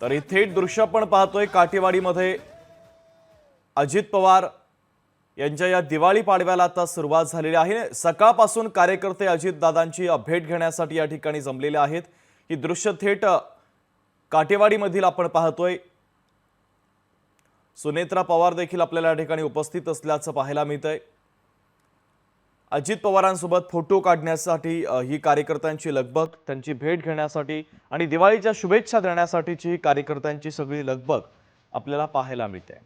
तर हे थेट दृश्य आपण पाहतोय काटेवाडीमध्ये अजित पवार यांच्या या दिवाळी पाडव्याला आता सुरुवात झालेली आहे। सकाळपासून कार्यकर्ते अजितदादांची भेट घेण्यासाठी या ठिकाणी जमलेले आहेत। ही दृश्य थेट काटेवाडीमधील आपण पाहतोय। सुनेत्रा पवार देखील आपल्याला या ठिकाणी उपस्थित असल्याचं पाहायला मिळतंय। अजित पवारांसोबत फोटो काढण्यासाठी ही कार्यकर्त्यांची लगबग, त्यांची भेट घेण्यासाठी आणि दिवाळीच्या शुभेच्छा देण्यासाठीची ही कार्यकर्त्यांची सगळी लगबग आपल्याला पाहायला मिळते।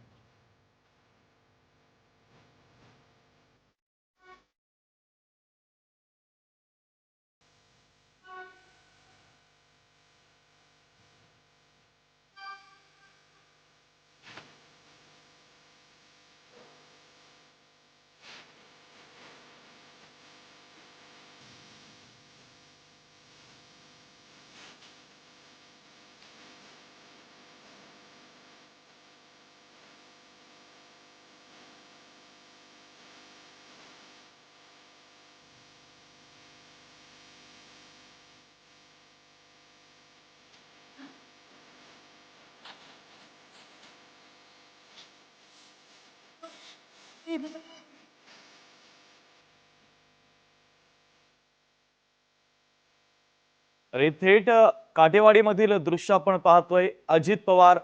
अरे थेट काटेवाडीमधील दृश्य आपण पाहतोय। अजित पवार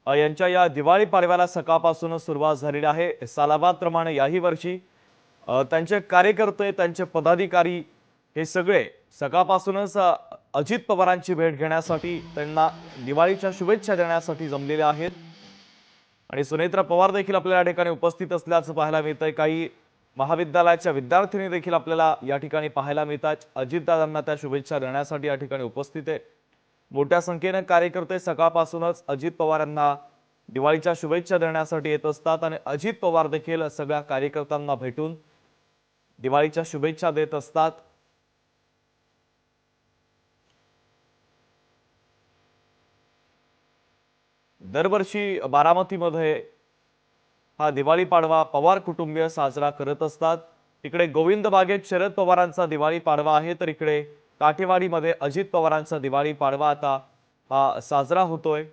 यांच्या या दिवाळी पाडव्याला सकाळपासूनच सुरुवात झालेली आहे। सालाबादप्रमाणे याही वर्षी त्यांचे कार्यकर्ते, त्यांचे पदाधिकारी हे सगळे सकाळपासूनच अजित पवारांची भेट घेण्यासाठी, त्यांना दिवाळीच्या शुभेच्छा देण्यासाठी जमलेले आहेत। आणि सुनेत्रा पवार देखील आपल्या या ठिकाणी उपस्थित असल्याचं पाहायला मिळतंय। काही महाविद्यालयाच्या विद्यार्थिनी देखील आपल्याला या ठिकाणी पाहायला मिळतात। अजितदादांना त्या शुभेच्छा देण्यासाठी या ठिकाणी उपस्थित आहे। मोठ्या संख्येने कार्यकर्ते सकाळपासूनच अजित पवारांना दिवाळीच्या शुभेच्छा देण्यासाठी येत असतात आणि अजित पवार देखील सगळ्या कार्यकर्त्यांना भेटून दिवाळीच्या शुभेच्छा देत असतात। दरवर्षी बारामतीमध्ये हा दिवाळी पाडवा पवार कुटुंबीय साजरा करत असतात। इकडे गोविंद बागेत शरद पवारांचा दिवाळी पाडवा आहे, तर इकडे काठेवाडीमध्ये अजित पवारांचा दिवाळी पाडवा आता हा साजरा होतोय।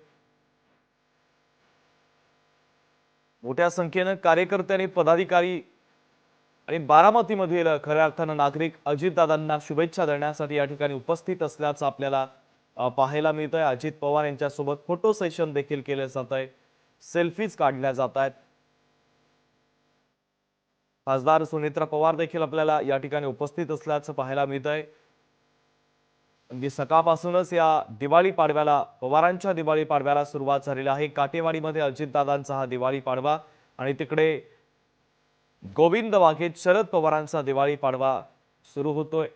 मोठ्या संख्येने कार्यकर्ते आणि पदाधिकारी आणि बारामतीमधील खऱ्या अर्थानं नागरिक अजितदादांना शुभेच्छा देण्यासाठी या ठिकाणी उपस्थित असल्याचं आपल्याला पाहायला मिळतंय। अजित पवार यांच्यासोबत फोटो सेशन देखील केले जात आहे, सेल्फीज काढल्या जात आहेत। खासदार सुनेत्रा पवार देखील आपल्याला या ठिकाणी उपस्थित असल्याचं पाहायला मिळतंय। म्हणजे सकाळपासूनच या दिवाळी पाडव्याला, पवारांच्या दिवाळी पाडव्याला सुरुवात झालेली आहे। काटेवाडीमध्ये अजितदादांचा हा दिवाळी पाडवा आणि तिकडे गोविंद वाघेत शरद पवारांचा दिवाळी पाडवा सुरू होतोय।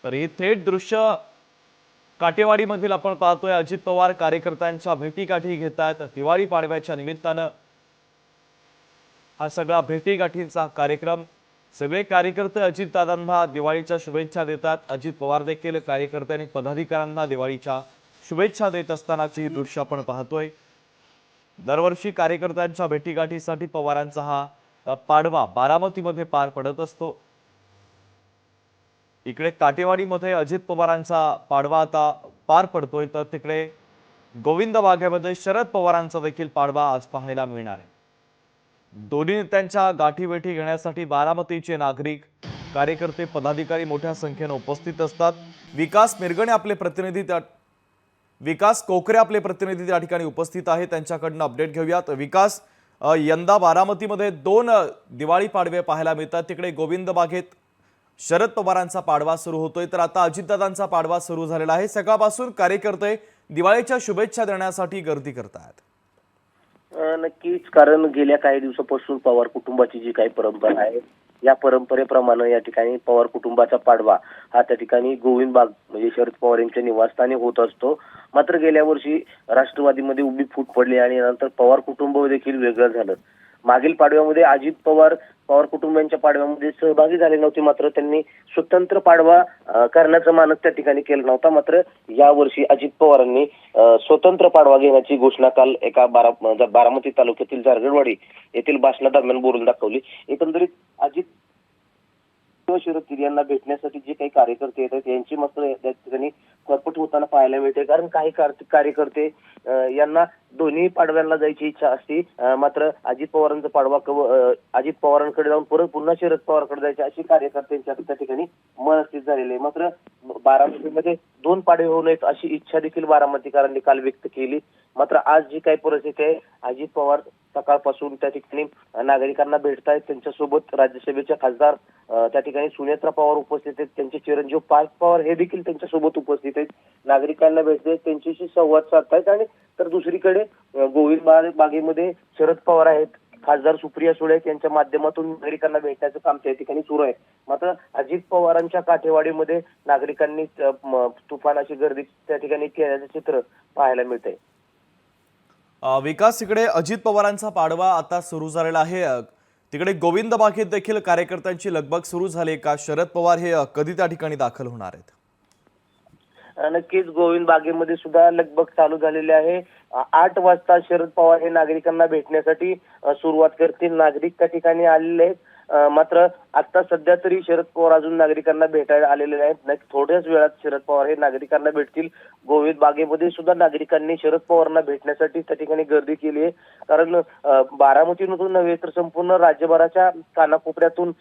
तर हे थेट दृश्य काटेवाडीमधील आपण पाहतोय। अजित पवार कार्यकर्त्यांच्या भेटीगाठी घेतात। दिवाळी पाडव्याच्या निमित्तानं हा सगळा भेटीगाठीचा कार्यक्रम, सगळे कार्यकर्ते अजितदादांना दिवाळीच्या शुभेच्छा देतात। अजित पवार देखील कार्यकर्ते आणि पदाधिकाऱ्यांना दिवाळीच्या शुभेच्छा देत असतानाची दृश्य आपण पाहतोय। दरवर्षी कार्यकर्त्यांच्या भेटीगाठीसाठी पवारांचा हा पाडवा बारामतीमध्ये पार पडत असतो। इकडे काटेवाडीमध्ये अजित पवारांचा पाडवा आता पार पडतोय, तर तिकडे गोविंद बागेमध्ये शरद पवारांचा देखील पाडवा आज पाहायला मिळणार आहे। दोन्ही नेत्यांच्या गाठीभेटी घेण्यासाठी बारामतीचे नागरिक, कार्यकर्ते, पदाधिकारी मोठ्या संख्येने उपस्थित असतात। विकास मिरगणे आपले प्रतिनिधी विकास कोकरे आपले प्रतिनिधी त्या ठिकाणी उपस्थित आहेत, त्यांच्याकडून अपडेट घेऊयात। विकास, यंदा बारामतीमध्ये 2 दिवाळी पाडवे पाहायला मिळतात। तिकडे गोविंद बागेत शरद पवारांचा पाडवा सुरू होतोय, तर आता अजितदादांचा पाडवा सुरू झालेला आहे। सकाळपासून कार्यकर्ते दिवाळीच्या शुभेच्छा देण्यासाठी गर्दी करतात। नक्कीच, कारण गेल्या काही दिवसापासून पवार कुटुंबाची जी काही परंपरा आहे, या परंपरेप्रमाणे या ठिकाणी पवार कुटुंबाचा पाडवा हा त्या ठिकाणी गोविंद बाग म्हणजे शरद पवार यांच्या निवासस्थानी होत असतो। मात्र गेल्या वर्षी राष्ट्रवादीमध्ये उभी फूट पडली आणि नंतर पवार कुटुंब देखील वेगळं झालं मागील पाडव्यामध्ये अजित पवार पवार कुटुंबियांच्या पाडव्यामध्ये सहभागी झाले नव्हते, मात्र त्यांनी स्वतंत्र पाडवा करण्याचा मानस त्या ठिकाणी केला नव्हता. मात्र यावर्षी अजित पवारांनी स्वतंत्र पाडवा घेण्याची घोषणा काल एका बारामती तालुक्यातील जारगडवाडी येथील भाषणादरम्यान बोलून दाखवली. एकंदरीत अजित शरद पवार यांना भेटण्यासाठी जे काही कार्यकर्ते येतात यांची मात्र त्या ठिकाणी करपट होताना पाहायला मिळते. कारण काही कार्यकर्ते यांना दोन्ही पाडव्यांना जायची इच्छा असते, मात्र अजित पवारांचा पाडवा अजित पवारांकडे जाऊन परत पुन्हा शरद पवारकडे जायचे अशी कार्यकर्त्यांच्या त्या ठिकाणी मनस्थित झालेली आहे. मात्र बारामतीमध्ये 2 पाडवे होऊ नयेत अशी इच्छा देखील बारामतीकरांनी काल व्यक्त केली. मात्र आज जी काही परिस्थिती आहे, अजित पवार सकाळपासून त्या ठिकाणी नागरिकांना भेटतायत. त्यांच्यासोबत राज्यसभेचे खासदार त्या ठिकाणी सुनेत्रा पवार उपस्थित आहेत, त्यांचे चिरंजीव पार्थ पवार हे देखील त्यांच्यासोबत उपस्थित आहेत. नागरिकांना भेटते, त्यांच्याशी संवाद साधतायत. आणि तर दुसरीकडे गोविंद बागेमध्ये शरद पवार आहेत, खासदार सुप्रिया सुळे यांच्या माध्यमातून नागरिकांना भेटण्याचं काम त्या ठिकाणी सुरू आहे. मात्र अजित पवारांच्या काठेवाडीमध्ये नागरिकांनी तुफानाची गर्दी त्या ठिकाणी केल्याचं चित्र पाहायला मिळतंय. विकास, तिकडे अजित पवारांचा पाडवा आता सुरू झालेला आहे. तिकडे गोविंद बागेत देखील कार्यकर्त्यांची लगबग सुरू झाली का? शरद पवार हे कधी त्या ठिकाणी दाखल होणार आहेत? नक्कीच गोविंद बागेमध्ये सुद्धा लगबग चालू झालेली आहे. 8 वाजता शरद पवार हे नागरिकांना भेटण्यासाठी सुरुवात करतील. नागरिक त्या ठिकाणी आलेले आहेत. मात्र आता सध्या तरी शरद पवार अजून नागरिकांना भेटायला आलेले नाहीत. थोड्याच वेळात शरद पवार हे नागरिकांना भेटतील. गोविंद बागेमध्ये सुद्धा नागरिकांनी शरद पवारांना भेटण्यासाठी त्या ठिकाणी गर्दी केली आहे. कारण बारामतीमधून नव्हे तर संपूर्ण राज्यभराच्या कानाकोपऱ्यातून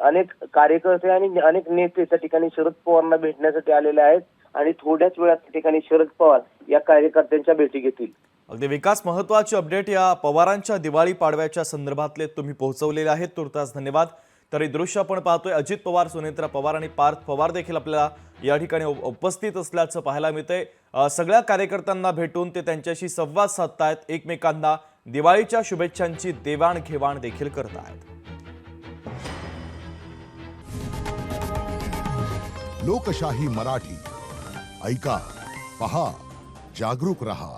अनेक कार्यकर्ते आणि अनेक नेते त्या ठिकाणी शरद पवारांना भेटण्यासाठी आलेले आहेत आणि थोड्याच वेळात त्या ठिकाणी शरद पवार या कार्यकर्त्यांच्या भेटी घेतील. अगदी विकास, महत्त्वाचे अपडेट या पवारांच्या दिवाळी पाडव्याच्या संदर्भातले तुम्ही पोहोचवलेले आहेत. तुर्तास धन्यवाद. तर हे दृश्य आपण पाहतोय, अजित पवार, सुनेत्रा पवार आणि पार्थ पवार देखील आपल्याला या ठिकाणी उपस्थित असल्याचं पाहायला मिळतंय. सगळ्या कार्यकर्त्यांना भेटून ते त्यांच्याशी संवाद साधतायत, एकमेकांना दिवाळीच्या शुभेच्छांची देवाणघेवाण देखील करतायत. लोकशाही मराठी ऐका, पहा, जागरूक रहा.